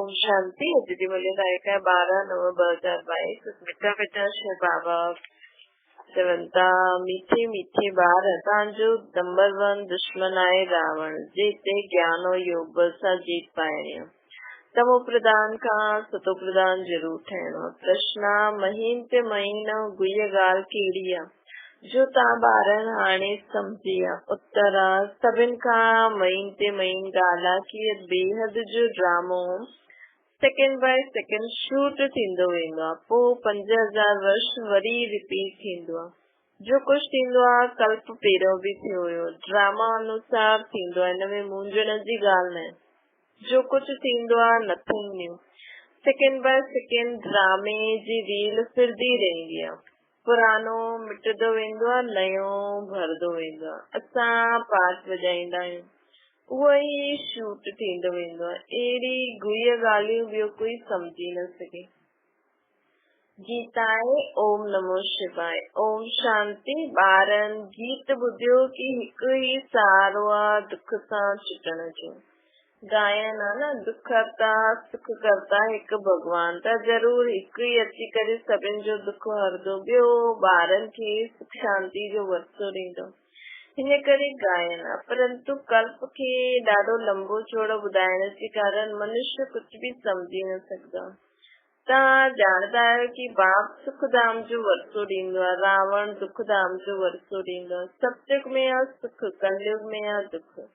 ओम शांति। दीदी बोले तारीख है 12/9/2022। मिठा मिठा शिव बाबा चवंता मीठे मीठे बार असांजो नंबर 1 दुश्मन आहे रावण, जेते ज्ञान और योग बल सां जीत पाइणी। तमो प्रधान खां सतो प्रधान जरूर ठहणो। प्रश्न महीन ते महीनो गुय ॻाल्हि कहिड़ी आहे जो तव्हां ॿारनि हाणे सम्झी आहे? उत्तर सभिनि खां महीन ते महीन ॻाल्हि आहे कि बेहद जो ड्रामो सेकेंड बाय सेकेंड शूट थींदो वेंदो आहे, पोइ 5000 वर्ष वरी रिपीट थींदो आहे। जो कुछ थींदो आहे कल्प पहिरियों बि थियो हुयो, ड्रामा अनुसार थींदो आहे, हिन में मुंझण जी ॻाल्हि न आहे। जो कुछ थींदो आहे nothing new, second by second ड्रामे जी रील फिरदी रहंदी आहे। पुरानो मिटंदो वेंदो आहे, नयो भरंदो वेंदो आहे। असां पाठ वॼाईंदा आहियूं, उहो ई शूट थींदो वेंदो आहे। अहिड़ी गुय ॻाल्हियूं ॿियो कोई सम्झी न सघे। गीताए ओम नमो शिवाय। ओम शांति। ॿारनि गीत ॿुधियो कि हिकु ई सहारो आहे दुख सां छुटण जो। गायन आहे न, दुख हरता सुख करता हिकु भगवान, त ज़रूर हिकु ई अची करे सभिनि जो दुख हरदो, ॿियो ॿारनि खे सुख शांति जो वरसो ॾींदो। हिन करे गायन आहे, परंतु कल्प खे ॾाढो लंबो चौड़ो ॿुधाइण जे कारण मनुष्य कुझु बि सम्झी न सघंदा। तव्हां ॼाणदा आहियो कि बाप सुखधाम जो वरसो ॾींदो आहे, रावण दुखधाम जो वरसो ॾींदो आहे। सतयुग में आहे सुख, कलयुग में आहे दुख।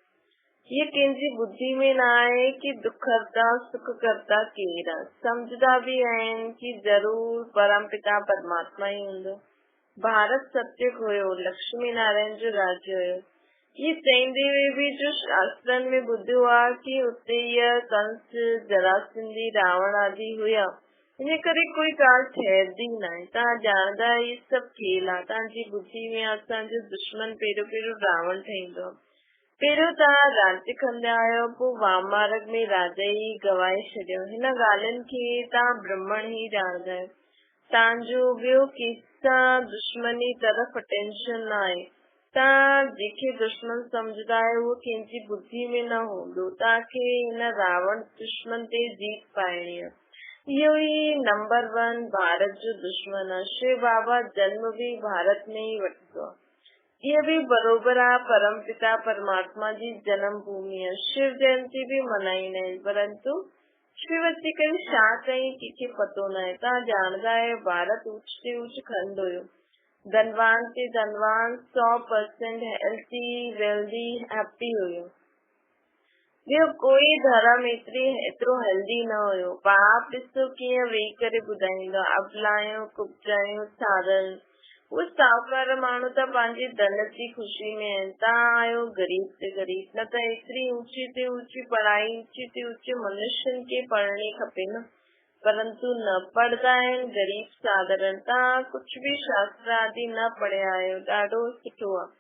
ये कंहिंजी बुद्धि में न आहे कि दुख हरता सुख करता केरु आहे। सम्झदा बि आहिनि कि ज़रूर परमपिता परमात्मा ई हूंदो। भारत सतयुग हुयो, लक्ष्मी नारायण जो राज्य हुयो। ये चईंदे हुए बि जो शास्त्रनि में ॿुधियो आहे कि उते कंस जरासंधी रावण आदि हुया, हिन करे कोई ॻाल्हि ठहरदी न आहे। तव्हां ॼाणदा इहे सभु खेल आहे, तव्हांजी बुद्धि में असांजो दुश्मन पहिरियों रावण ठहींदो आहे। पहिरियों तव्हां राज्य कंदा आहियो, पोइ वामारग में राजा ई गवाए छॾियो। हिन ॻाल्हियुनि खे तव्हां ब्रह्मण ई ॼाणदा आहियो। तव्हांजो ॿियो कंहिंसां दुश्मनी तरफ़ अटेंशन न आहे। तव्हां जंहिंखे दुश्मन सम्झदा आहियो उहो कंहिंजी बुद्धि में न हूंदो। तव्हांखे हिन रावण दुश्मन ते जीत पाइणी आहे। इहो ई नंबर 1 भारत जो दुश्मन आहे। शिव बाबा जन्म बि भारत में ई वठंदो आहे। ये भी बरोबर आहे, परमपिता परमात्मा जी जन्म भूमि आहे। शिव जयंती भी मनाईंदा आहिनि, परंतु शिव अची करे छा कई कंहिंखे पतो न आहे। तव्हां ॼाणदा आहियो भारत ऊच ते ऊच खंड हुयो, धनवान ते धनवान, 100% हेल्थी वेल्दी हैप्पी हुयो। ॿियो कोई धर्म एतिरो हेल्दी न हुयो। बाप ॾिसो कीअं वेही करे ॿुधाईंदो, अबलायूं कुबजायूं साधन। उहे साहूकार माण्हू त पंहिंजी धन जी ख़ुशी में आहिनि, तव्हां आहियो ग़रीब ते ग़रीब। न त एतिरी ऊची ते ऊची पढ़ाई, ऊची ते ऊची मनुष्यनि खे पढ़णी खपे न, परंतु न पढ़ंदा आहिनि ग़रीब साधारण। तव्हां कुझु बि शास्त्र आदि न पढ़िया आहियो, ॾाढो सुठो आहे।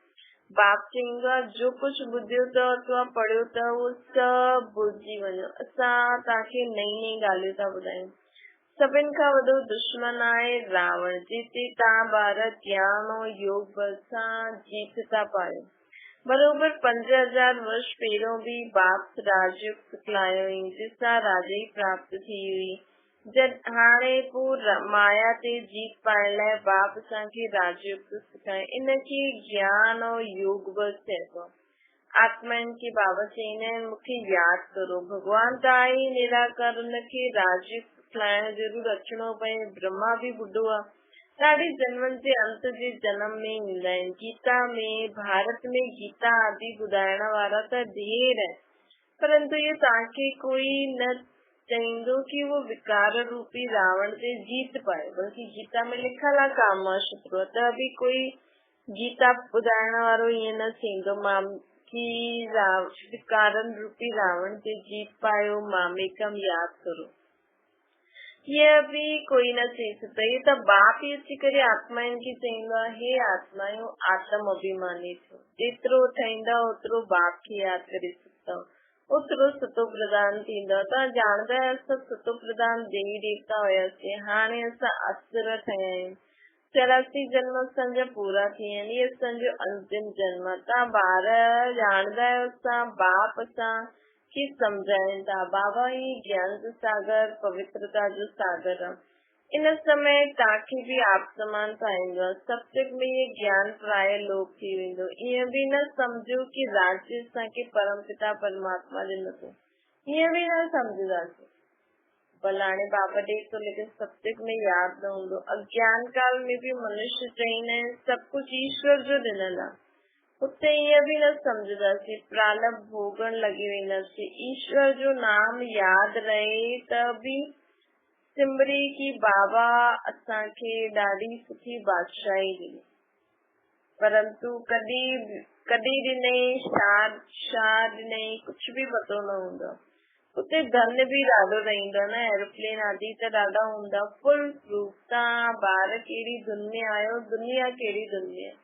बाप चईंदो आहे जो कुझु ॿुधियो अथव अथवा पढ़ियो अथव उहो सभु भुलिजी वञो। असां तव्हांखे नई नई ॻाल्हियूं था ॿुधायूं। सभिनि खां वॾो दुश्मन आहे रावण, जिते तव्हां ॿार ज्ञान और योग बल सां जीत था पायो। बरोबर 5000 वर्ष पहिरियों बि बाप राजयुग सिखलायो हुई, जिसां राजाई प्राप्त थी हुई। जद हाणे पोइ माया ते जीत पाइण लाइ बाप असांखे राजयुग सिखाए, इनखे ज्ञान और योग बल चइबो आहे। आत्माउनि खे बाबा चईंदा आहिनि मूंखे यादि करो, भॻवान त आहे ई निराकार, उनखे राजयुग सिखलाइण ज़रूर अचणो पए। ब्रह्मा बि ॿुधो आहे, ॾाढे जन्मनि जे अंत जे जन्म में ईंदा आहिनि। गीता में, भारत में गीता आदि ॿुधाइण वारा त ढेर आहिनि, परंतु इहो तव्हांखे कोई न चईंदो कि उहो विकार रूपी रावण ते जीत पाए। बल्कि गीता में लिखल आहे कामा शत्रु, त बि कोई गीता ॿुधाइण वारो ईअं न चईंदो मां कि विकारन रूपी रावण ते जीत पायो, मामेकम यादि करो। हीअ बि कोई न चई सघंदो। इहो त बाप ई अची करे आत्माउनि खे चईंदो आहे, हे आत्मायूं आत्म अभिमानी थियो, जेतिरो ठहींदा ओतिरो बाप खे यादि करे सघंदा, ओतिरो सतो प्रधान थींदो। तव्हां ॼाणदा आहियो असां सतो प्रधान देवी देवता हुयासीं, हाणे असां असुर ठहिया आहियूं। 84 जन्म असांजा पूरा थी विया आहिनि, इहो असांजो अंतिम जन्म आहे। तव्हां ॿार ॼाणदा आहियो असां बाप असां कि सम्झाइनि था। बाबा ही ज्ञान जो सागर, पवित्रता जो सागर आहे। इन समय तव्हांखे बि आप समान ठाहींदो आहे। सत्संग में ये ज्ञान प्राय लोप थी वेंदो। ईअं बि न सम्झो कि राज्य असांखे परम पिता परमात्मा ॾिनो अथई, ईअं बि न सम्झंदासीं। भला हाणे बाबा ॾे थो, लेकिन सत्संग में यादि न हूंदो। अज्ञान काल में भी मनुष्य चईंदा आहिनि सभु कुझु ईश्वर जो ॾिनल आहे। उते ईअं बि न सम्झंदासीं, प्रारब्ध भोगण लॻी वेंदासीं। ईश्वर जो नाम यादि रहे त बि सिमरी की बाबा असांखे ॾाढी सुठी बादशाही ॾिनी, परंतु कॾहिं ॾिनई, छा ॾिनई, कुझु बि पतो न हूंदो। उते धन बि ॾाढो रहंदो न, एरोप्लेन आदि त ॾाढा हूंदा, फुल प्रूफ। तव्हां ॿार कहिड़ी धुन में आहियो, दुनिया कहिड़ी धुन में,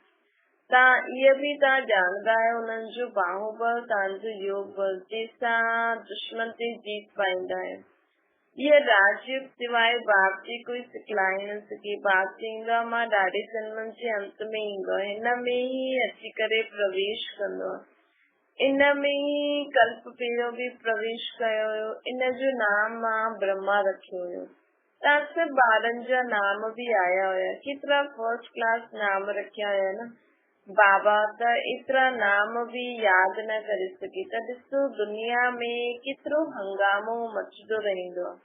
तव्हां इहो बि तव्हां ॼाणंदा आहियो उन्हनि जो बाहुबल, तव्हांजो योग बल, जंहिंसां दुश्मन ते जीत पाईंदा आहियो। इहा राज्य सिवाय बाप जी कोई सिखलाए न सघे। बाप चईंदो आहे मां ॾाढे जन्मनि जे अंत में ईंदो, हिन में ई अची करे प्रवेश कंदो आहे। इन में ही कल्प पहिरियों बि प्रवेश कयो हुयो। इन जो नाम मां ब्रह्मा रखियो हुयो। तव्हां सभु ॿारनि जा नाम बि आया हुया, केतिरा फर्स्ट क्लास नाम रखिया हुया न। बाबा त एतिरा नाम बि यादि न करे सघे त ॾिसो दुनिया में केतिरो हंगामो मचंदो रहंदो आहे।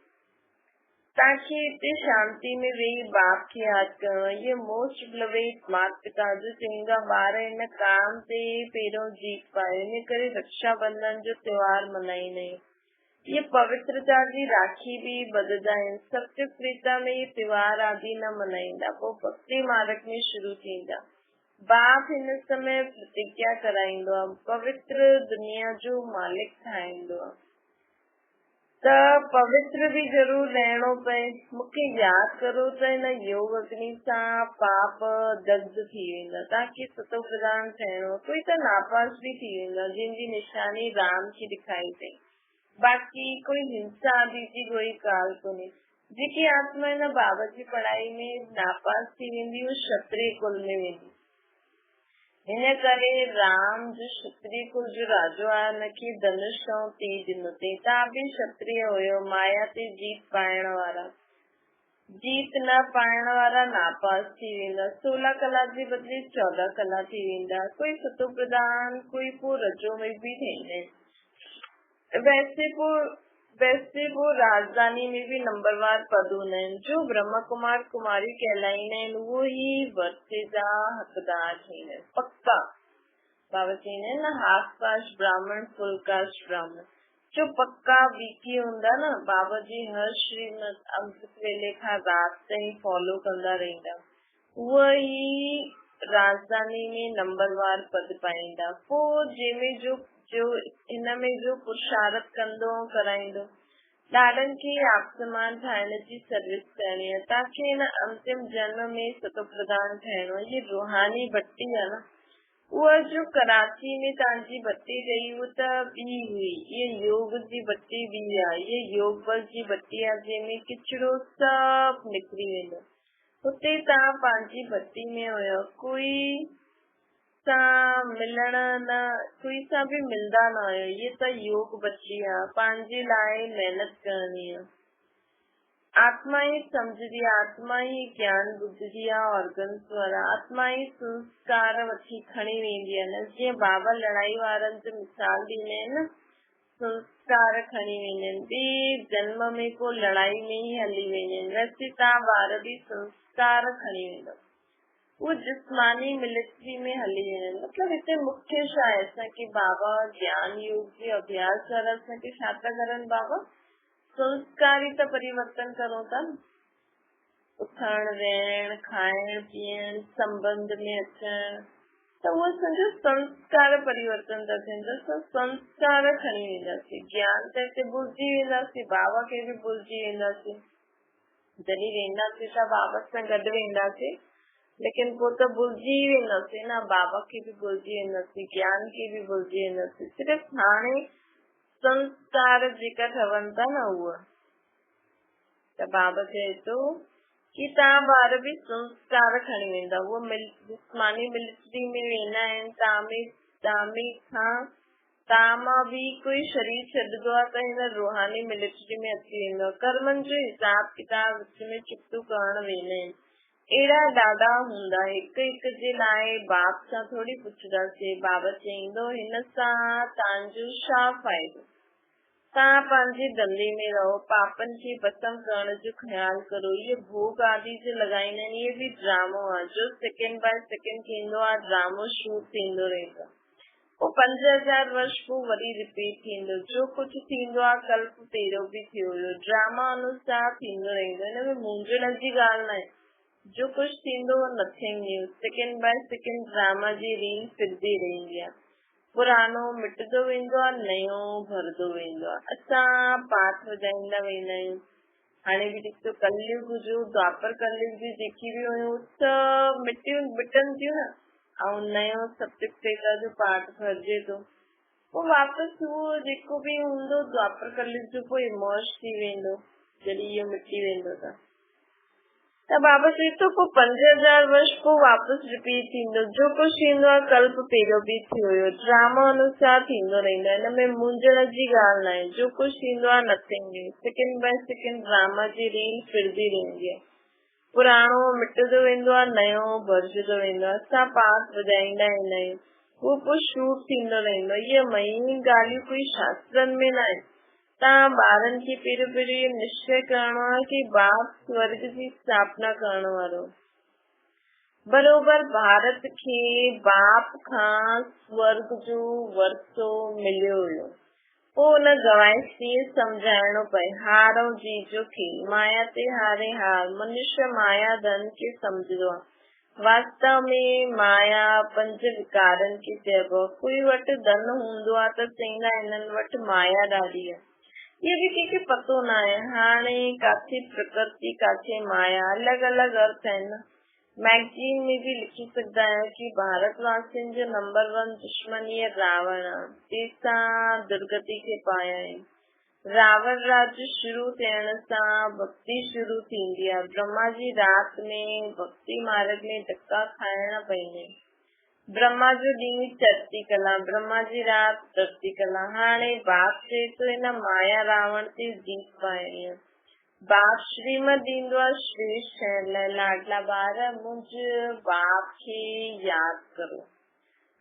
तव्हांखे हिते शांति में वेही बाप खे यादि करणो आहे। इहे मोस्ट बिलवेड माता पिता जो चईंदा ॿार हिन काम ते पहिरियों जीत पाए, इन करे रक्षाबंधन जो त्योहार मल्हाईंदा आहियूं। ये पवित्रता जी राखी भी ॿधंदा आहिनि। सत्य त्रेता में ये त्योहार आदि न मल्हाईंदा, पोइ भक्ति मार्ग में शुरू थींदा। बाप हिन समय प्रतिज्ञा कराईंदो आहे, पवित्र दुनिया जो मालिक ठाहींदो आहे। त पवित्र भी जरूर रहणो पए। मूंखे यादि करो त हिन योग अग्नि सां पाप दग्ध थी वेंदा। तव्हांखे सतो प्रधान ठहिणो, कोई त नापास भी थी वेंदा, जंहिंजी निशानी राम खे ॾेखारी अथई। बाक़ी कोई हिंसा आदि जी कोई ॻाल्हि कोन्हे। जेकी आत्मा हिन बाबा जी पढ़ाई में नापास थी वेंदी, उहा क्षत्रिय कुल में वेंदी। हिन करे राम जो क्षत्रिय कुल जो राजो आहे, हुनखे धनुष ऐं तीर ॾिनो अथई। तव्हां बि क्षत्रिय हुयो, माया ते जीत पाइण वारा। जीत न पाइण वारा नापास थी वेंदा। 16 कला जे बदिले 14 कला थी वेंदा। कोई सतो प्रधान, कोई पोइ रजो में भी थींदा आहिनि। वैसे पोइ राजधानी में भी नंबरवार पद हूंदा आहिनि। जो ब्रह्मा कुमार कुमारी कहलाईंदा आहिनि उहो ई वर्षे जा हक़दार थींदा आहिनि, पक्का। बाबा चईंदा आहिनि न, हाफ कास्ट ब्राह्मण, फुल कास्ट ब्राह्मण। जो पक्का वीकी हूंदा न, बाबा जी हर श्रीमत अमृत वेले खां राति ताईं फॉलो कंदा रहंदा, उहा ई राजधानी में नंबरवार पद पाईंदा। पोइ जंहिंमें जो हिन में जो पुरुषार्थ कंदो ऐं कराईंदो, ॾाढनि खे आपसमान ठाहिण जी सर्विस करणी आहे। तव्हांखे हिन अंतिम जन्म में सतो प्रधान ठहिणो आहे। ये रूहानी भट्टी आहे न, उहा जो कराची में तव्हांजी भट्टी रही, उहा त ॿी हुई। ये योग जी भट्टी ॿी आहे। ये योग बल जी भट्टी आहे, जंहिंमें किचिरो सभु निकिरी वेंदो। हुते तव्हां पंहिंजी भट्टी में हुयो, कोई सां मिलण न, कोई सां बि मिलंदा न हुयो। ये त योग भट्टी आहे, पंहिंजे लाइ महिनत करणी आहे। आत्मा ही समझदी, आत्मा ही ज्ञान ॿुधदी आहे, ऑर्गन्स वारा। आत्मा ही संस्कार वठी खणी वेंदी आहे न। जीअं बाबा लड़ाई वारनि जो मिसाल ॾींदा आहिनि न, संस्कार खणी वेंदा आहिनि। ॿिए जन्म में पोइ लड़ाई में ही हली वेंदा आहिनि। वैसे तव्हां ॿार बि संस्कार खणी वेंदव, वो जिस्मानी मिलिट्री में हली वेंदा आहिनि। मतिलबु हिते मुख्य छा आहे, असांखे बाबा ज्ञान योग जे अभ्यास वारा असांखे छा था करनि बाबा? संस्कार ही त परिवर्तन करो था न। उथण वेहण, खाइण पीअण, संबंध में अचण, त उहो असांजो संस्कार परिवर्तन था थियनि। त संस्कार खणी वेंदासीं। ज्ञान त हिते भुलिजी वेंदासीं, बाबा खे बि भुलिजी वेंदासीं। जॾहिं वेंदासीं त बाबा सां गॾु वेंदासीं, लेकिन पोइ त भुलिजी वेंदासीं न, बाबा खे बि भुलिजी वेंदासीं, ज्ञान खे बि भुलिजी वेंदासीं। सिर्फ़ु हाणे संस्कार जेका ठहनि था न, उहा त बाबा चए थो कि तव्हां ॿार बि संस्कार खणी वेंदा। उहो जिस्मानी मिलिट्री में वेंदा आहिनि। तव्हां में खां तामा भी कोई शरीर छॾंदो आहे त हिन रूहानी मिलिट्री में अची वेंदो आहे। कर्मनि जो हिसाब किताब विच में चुप्तू करण वेंदा आहिनि। अहिड़ा ॾाढा हूंदा, हिक हिक जे लाइ बाप सां थोरी पुछंदासीं। बाबा चईंदो हिन सां तव्हांजो छा फ़ाइदो? तव्हां पंहिंजे धंधे में रहो, पापनि खे भस्म करण जो ख्यालु करो। इहे भोग आदि जो लॻाईंदा आहिनि, इहे बि ड्रामो आहे जो सेकेंड बाय सेकेंड थींदो आहे। ड्रामो शूट थींदो रहंदो आहे, पोइ 5000 वर्ष पोइ वरी रिपीट थींदो। जो कुझु थींदो आहे कल्प पहिरियों बि थियो हुयो, ड्रामा अनुसार थींदो रहंदो। हिन में मुंझण जी ॻाल्हि न आहे, जो कुझु थींदो nothing new. Second by second drama जी रील फिरदी रहंदी आहे। पुरानो मिटंदो वेंदो आहे, नयो भरंदो वेंदो आहे। असां पाठ वॼाईंदा वेंदा आहियूं। हाणे बि ॾिसो कलयुग जो, द्वापर कलयुग जी जेकी बि हुयूं सभु मिटनि थियूं न, ऐं नयो सत्युग जो पाठ भरिजे थो। पोइ वापसि उहो जेको बि हूंदो द्वापर कलयुग जो पोइ इमर्ज थी वेंदो। जॾहिं इहो मिटी वेंदो त बाबा चए थो पोइ 5000 वर्ष पोइ वापसि रिपीट थींदो। जो कुझु थींदो आहे कल्प पहिरियों बि थियो हुयो, ड्रामा अनुसार थींदो रहंदो आहे। हिन में मुंझण जी ॻाल्हि न आहे, जो कुझु थींदो आहे nothing new. Second by second drama जी रील फिरदी रहंदी आहे। पुराणो मिटंदो वेंदो आहे, नयो भरजंदो वेंदो आहे। असां पाठ वॼाईंदा वेंदा आहियूं, उहो पोइ शूट थींदो रहंदो आहे। इहे महीनी ॻाल्हियूं कोई शास्त्रनि में न आहे। तव्हां ॿारनि खे पहिरियों इहो निश्चय करणो आहे कि बाप स्वर्ग जी स्थापना करण वारो। बरोबर भारत खे बाप खां स्वर्ग जो वरसो मिलियो हुयो। पोइ हुन गवाइश खे सम्झाइणो पए, हार ऐं जीत जो खेल, माया ते हारे हार। मनुष्य माया धन खे सम्झंदो आहे। वास्तव में माया पंज विकारनि खे चइबो आहे। कोई वटि धन हूंदो आहे त चईंदा हिननि वटि माया ॾाढी आहे। इहे बि कंहिंखे पतो न आहे। हाणे काथे प्रकृति काथे माया, अलॻि अलॻि अर्थ आहिनि। मैगज़ीन में बि लिखी सघंदा आहियो कि भारतवासियुनि जो नंबर 1 दुश्मन इहे रावण आहे, जंहिंसां दुर्गति खे पाया आहिनि। रावण राज्य शुरू थियण सां भक्ति शुरू थींदी आहे। ब्रह्मा जी राति में भक्ति मार्ग में धक्का खाइणा पवंदा आहिनि। ब्रह्मा जो ॾींहुं चढ़ती कला, ब्रह्मा जी राति चढ़ती कला। हाणे बाप चए थो हिन माया रावण ते जीत पाइणी आहे। बाप श्रीमत ॾींदो आहे श्रेष्ठ ठहिण लाइ। लाडला ॿार मुंहिंजे बाप खे यादि करो।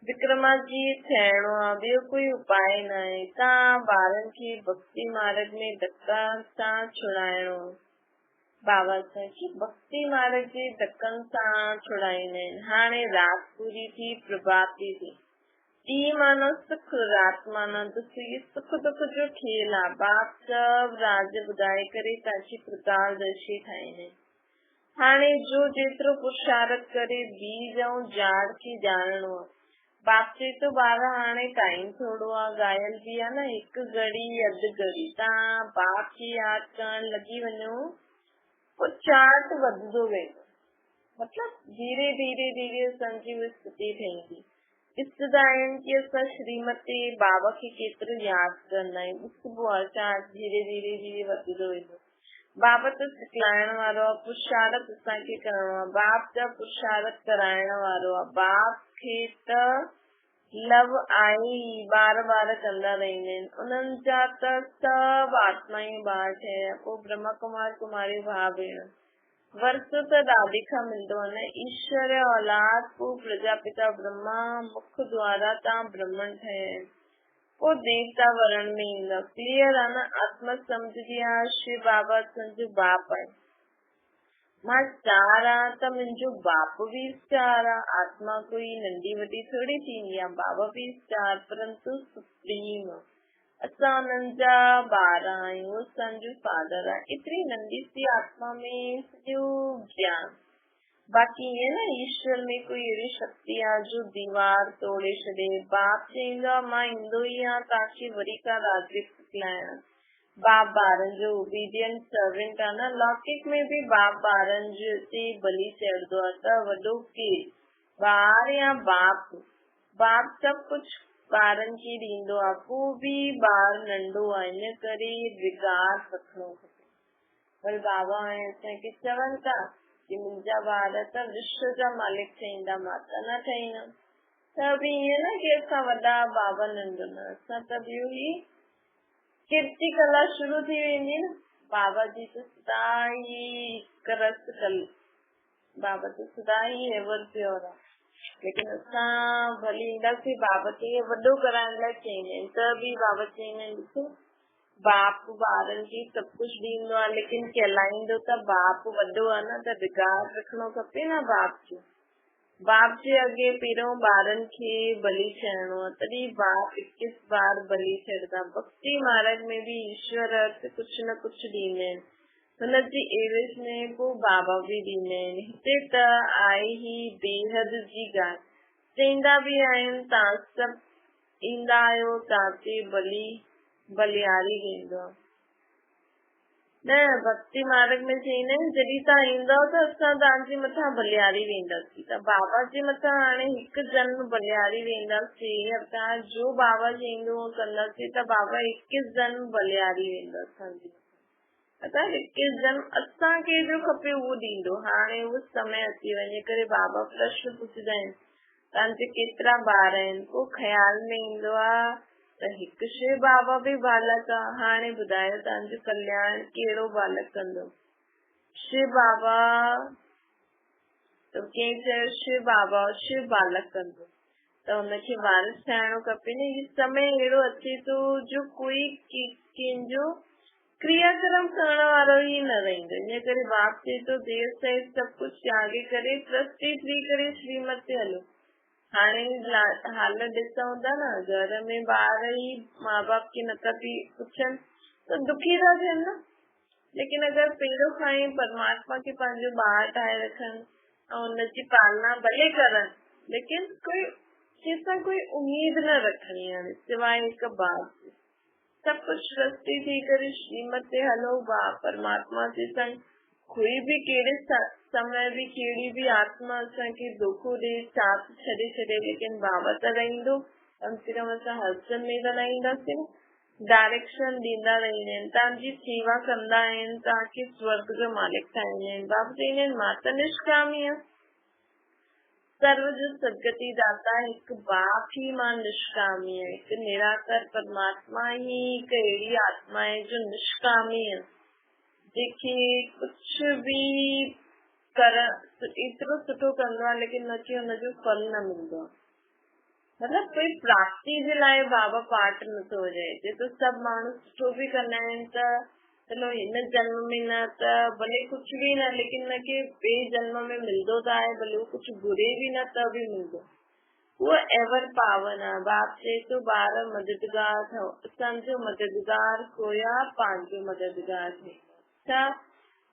विक्रमाजीत थियणो आहे, ॿियो कोई उपाय न आहे। तव्हां ॿारनि खे भक्ति मार्ग में धक्का सां छुड़ाइणो। बाबा चए भक्ति मार्ग जे धक्कनि सां छुड़ाईंदा आहिनि। हाणे राति पूरी थी, प्रभाती थी। ॾींहुं माना सुख, राति माना दुख। इहे सुख दुख जो खेल आहे। बाप सभु राज ॿुधाए करे तव्हांजी प्रकारदर्शी ठाहींदा आहिनि। हाणे जो जेतिरो पुरुषार्थ करे बीज ऐं झाड़ खे ॼाणणो आहे। बाप चए थो ॿार हाणे टाइम थोरो आहे, ॻायल बि आहे न, हिकु घड़ी अधु घड़ी तव्हां बाप खे यादि करण लॻी वञो, पोइ चार्ट वधंदो वेंदो। मतिलबु धीरे धीरे धीरे असांजी उहा स्थिति ठहींदी। ॾिसंदा आहिनि कि असां श्रीमत ते बाबा खे केतिरो यादि कंदा आहियूं। ॾिसबो आहे चार्ट धीरे धीरे धीरे वधंदो वेंदो। बाबा त सिखाइण वारो आहे, पुरुषार्थ असांखे करणो आहे। बाप जा पुरुषार्थ कराइण वारो आहे। बाप खे त लव आहे, ॿार कंदा रहंदा आहिनि। उन्हनि जा त सभु आत्मायूं ॿार ठहिया। पोइ ब्रह्मा कुमार कुमारी भाउ भेण वरसो त ॾाॾे खां मिलंदो आहे न। ईश्वर औलाद पोइ प्रजापिता ब्रह्मा मुख द्वारा तव्हां ब्रह्मन ठहिया आहिनि। पोइ देवता वरण में ईंदा। क्लियर आहे न। आत्मा सम्झदी आहे शिव बाबा असांजो बाप आहे। मां स्टार आहे त मुंहिंजो बाप बि स्टार आहे। आत्मा कोई नंढी वॾी थोरी थींदी आहे। बाबा बि स्टार परंतु सुप्रीम। असां उन्हनि जा ॿार आहियूं, असांजो फादर आहे। एतिरी नंढी सी आत्मा में सॼो ज्ञान। बाक़ी ईअं न ईश्वर में कोई अहिड़ी शक्ति आहे जो दीवार तोड़े छॾे। बाप चईंदो आहे मां ईंदो ई आहियां तव्हांखे वरी का राज्य सिखलाइण। बाप ॿारनि जो ओबीडियंट सर्वेंट आहे न। लौकिक में बि बाप ॿारनि जे ते बलि चढ़ंदो आहे त वॾो केरु, ॿार या बाप? बाप सभु कुझु ॿारनि खे ॾींदो आहे। पोइ बि ॿार नंढो आहे, इन करे विगार रखणो खपे। पर बाबा हाणे असांखे चवनि था कि मुंहिंजा ॿार त विश्व जा मालिक ठहींदा, मां त न ठहींदमि। तभी ये ना कि असां वॾा बाबा नंढ न, असां त ॿियो ई कीर्ति कला शुरू थी वेंदी न। बाबा जी तो सदा ही हिकु रस कल, बाबा तो सदा ही एवर प्योर आहे। लेकिन असां भली ईंदासीं बाबा खे वॾो कराइण लाइ चईंदा आहिनि, त बि बाबा चईंदा आहिनि ॾिसो बाप ॿारनि खे सभु कुझु ॾींदो आहे, लेकिन कहलाईंदो त बाप वॾो आहे न, त रिगार्ड रखिणो खपे न बाप जो। बाप जे अॻे पहिरियों ॿारनि खे बलि चइणो आहे, तॾहिं बाप 21 बार बलि छॾंदा। भक्ति मार्ग में बि ईश्वर कुझु न कुझु ॾींदा आहिनि, हुनजी एवज में पोइ बाबा बि ॾींदा आहिनि। हिते त आहे ही बेहद जी ॻाल्हि, चईंदा बि आहिनि तव्हां सभु ईंदा आहियो, तव्हां ते बलियारी वेंदो। न भक्ति मार्ग में चईंदा आहिनि जॾहिं तव्हां ईंदव त असां तव्हांजे मथां बलियारी वेंदासीं। त बाबा जे मथां हाणे हिकु जन्म बलियारी वेंदासीं, असां जो बाबा चईंदो कंदासीं त बाबा 21 जन्म बलियारी वेंदा असांजे। असां 21 जन्म असांखे जो खपे उहो ॾींदो। हाणे उहो समय अची वञे करे बाबा प्रश्न पुछंदा आहिनि तव्हांजे केतिरा ॿार आहिनि, पोइ ख़्याल में ईंदो आहे त हिकु शिव बाबा बि बालक आहे। हाणे ॿुधायो तव्हांजो कल्याण कहिड़ो बालक कंदो? शिव बाबा त कंहिं चयो शिव बाबा शिव बालक कंदो, त हुनखे वारिस ठाहिणो खपे न। हीउ समय अहिड़ो अचे थो जो कोई कंहिंजो क्रियाक्रम करण वारो ई न रहंदो। इन करे बाप चए थो देर सहित सभु कुझु त्यागे करे ट्रस्टी थी करे श्रीमत ते हलो। हाणे हाल ॾिसूं था न, घर में ॿार ई माँ बाप खे नथा पुछनि त दुखी था थियनि न। लेकिन अगरि पहिरियों खां ई परमात्मा खे पंहिंजो ॿार ठाहे रखनि ऐं हुनजी पालना भले करनि, लेकिन कोई कंहिंसां कोई उम्मीद न रखणी आहे सिवाय हिकु बाप। सभु कुझु ट्रस्टी थी करे श्रीमत ते हलो, परमात्मा जे संग कोई बि कहिड़े समय भी कहिड़ी भी आत्मा असांखे धोखो ॾे, साथ छॾे, लेकिन बाबा त रहंदो। कम से कम असां हर्षन में त न ईंदासीं न। डायरेक्शन ॾींदा रहंदा आहिनि, तव्हांजी सेवा कंदा आहिनि, तव्हांखे स्वर्ग जो मालिक ठाहींदा आहिनि। बाबा चईंदा आहिनि मां त निष्कामी आहियां, सर्व जो सदगति दाता हिकु बाप ही मां निष्कामी आहियां। हिकु निराकार परमात्मा ही हिकु अहिड़ी आत्मा आहे जो निष्कामी आहे, जेके कुझु बि एतिरो सुठो कंदो आहे लेकिन हुनखे हुनजो फल न मिलंदो आहे। मतिलबु कोई प्राप्ति जे लाइ बाबा पाठ नथो हुजे। तो सभु माण्हू सुठो बि कंदा आहिनि त चलो हिन जन्म में न त भले कुझु बि न, लेकिन हुनखे ॿिए जन्म में मिलंदो त आहे, भले उहो कुझु घुरे बि न त बि मिलंदो। उहो एवर पावन आहे। बाप चए थो ॿार मददगार ठहो, असांजो मददगार खोया पंहिंजो मददगार थिए। छा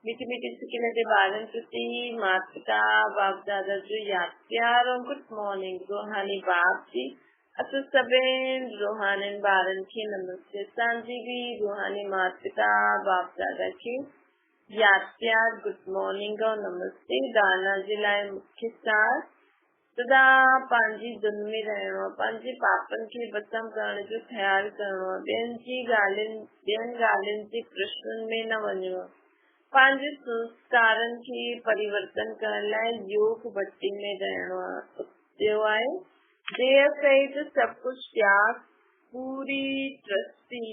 मीठी मीठी सिकिन जे ॿारनि प्रति माता पिता बाप दादा जो यादि प्यार ऐं गुड मॉर्निंग। रूहानी बाप जी असां सभिनि रूहानी ॿारनि खे नमस्ते। असांजी बि रूहानी माता पिता बाप दादा खे यादि प्यार गुड मॉर्निंग और नमस्ते। दाना जे लाइ मुख्य सार सदा पंहिंजी धुन में रहणो आहे, पंहिंजे पापनि खे भस्म करण जो ख़्यालु करणो आहे, ॿियनि ॻाल्हियुनि जे प्रश्ननि में न वञणो आहे, पंहिंजे संस्कारनि खे परिवर्तन करण लाइ योग भट्टी में रहणो आहे। ॿियो आहे देह सहित सभु कुझु त्याग, पूरी ट्रस्टी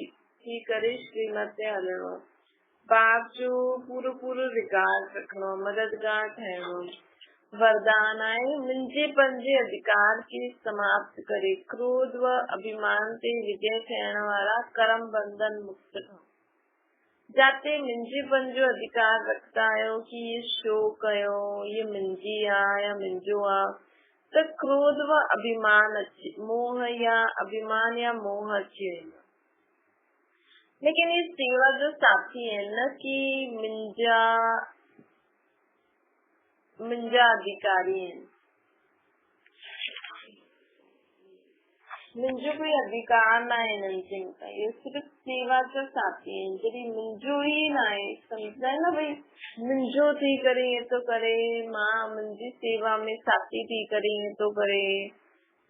थी करे श्रीमत ते हलणो आहे। बाप जो पूरो रिगार्ड रखणो आहे, मददगार ठहिणो आहे। वरदान आहे मुंहिंजे पंजे अधिकार खे समाप्त करे क्रोध व अभिमान ते विजय थियण वारा कर्म बंधन मुक्त ठहो। जाते मुंहिंजे पंजो अधिकार रखंदा आहियो कि ये शो कयो, ये मुंहिंजी आहे या मुंहिंजो आहे, त क्रोध व अभिमान अची मोह या अभिमान या मोह अची वेंदो। लेकिन ये सेवा जो साथी है न कि मुंहिंजा अधिकारी आहिनि, मुंहिंजो कोई अधिकार न आहे हिननि जे मथां। इहे सिर्फ़ सेवा जा साथी आहिनि। जॾहिं मुंहिंजो ई न आहे, सम्झंदा आहिनि न भई मुंहिंजो थी करे ईअं थो करे, मां मुंहिंजी सेवा में साथी थी करे ईअं थो करे,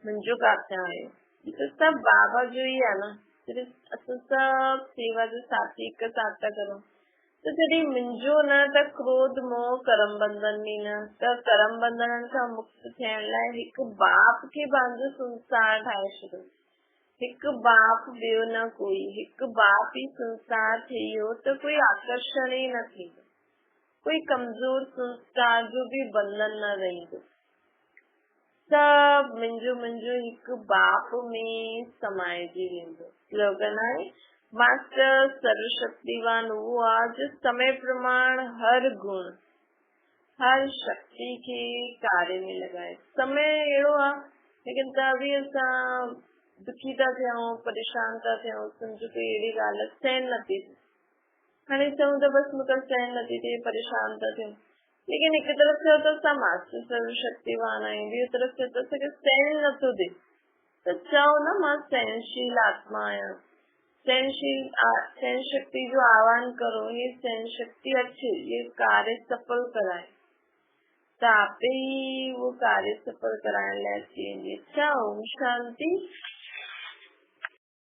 मुंहिंजो किथे आहे? त सभु बाबा जो ई आहे न। सिर्फ़ असां सभु सेवा जो साथी हिकु साथ था करूं। तो जॾहिं मुंहिंजो न त क्रोध मोह कर्म बंधन में न, त कर्म बंधन खां मुक्त थियण लाइ हिकु बाप खे पंहिंजो संसार ठाहे छॾियो। हिकु बाप ॿियो न कोई, हिकु बाप ई संसार थी वियो त कोई आकर्षण ई न थींदो, कोई कमज़ोर संस्कार जो बि बंधन न रहंदो। सभु मुंहिंजो मुंहिंजो हिकु बाप में समाइजी वेंदो। स्लोगन आहे, मास्टर सर्वशक्तिवान वो आहे जो समय प्रमाण हर गुण हर शक्ति के कार्य में लगाए। समय अहिड़ो आहे, लेकिन त बि असां दुखी था थियूं, परेशान था थियूं, सम्झो कोई अहिड़ी ॻाल्हि सहन नथी थिए, हाणे चऊं त बसि मूंखे सहन नथी थिए, परेशान था थियूं, लेकिन हिकु तरफ़ से तो असां मास्टर सर्वशक्तिवान आहियूं, ॿियो तरफ़ से तो असांखे सहन नथो थिए, त चओ न मां सहनशील आत्मा आहियां। सहन शक्ति जो आह्वान करो, ये सहन शक्ति अच्छी ये कार्य सफल कराए, तो आपे ही वो कार्य सफल कराने लाइ अची वेंदी। अच्छा, ओम शांति।